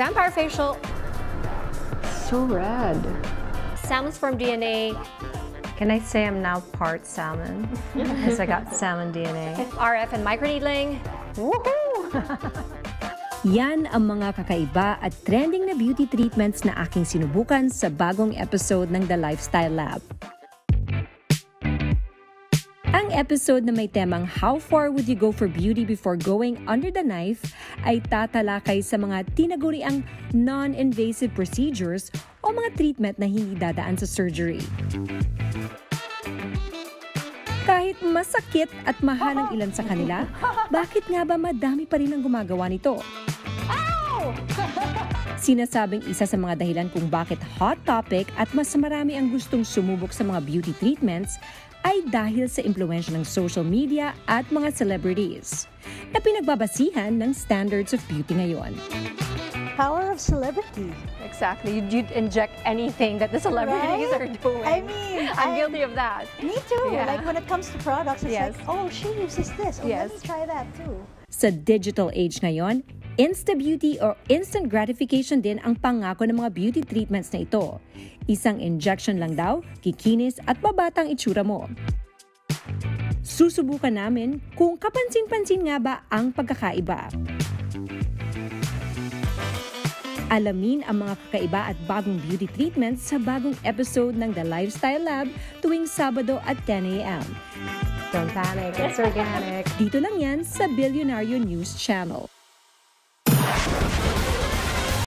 Vampire facial. So red. Salmon sperm DNA. Can I say I'm now part salmon? Because I got salmon DNA. RF and microneedling. Woohoo! Yan ang mga kakaiba at trending na beauty treatments na aking sinubukan sa bagong episode ng The Lifestyle Lab. Ang episode na may temang How far would you go for beauty before going under the knife ay tatalakay sa mga tinaguriang non-invasive procedures o mga treatment na hindi dadaan sa surgery. Kahit masakit at mahal ang ilan sa kanila, bakit nga ba madami pa rin ang gumagawa nito? Sinasabing isa sa mga dahilan kung bakit hot topic at mas marami ang gustong sumubok sa mga beauty treatments ay dahil sa impluwensya ng social media at mga celebrities na pinagbabasihan ng standards of beauty ngayon. Power of celebrity. Exactly. You'd inject anything that the celebrities are doing. I mean, I'm guilty of that. Me too. Yeah. Like when it comes to products, it's Yes. like, oh, she uses this. Oh, Yes. let me try that too. Sa digital age ngayon, insta-beauty or instant gratification din ang pangako ng mga beauty treatments na ito. Isang injection lang daw, kikinis at babatang itsura mo. Susubukan namin kung kapansin-pansin nga ba ang pagkakaiba. Alamin ang mga kakaiba at bagong beauty treatments sa bagong episode ng The Lifestyle Lab tuwing Sabado at 10 a.m. Don't panic, it's organic. Dito lang yan sa Billionario News Channel.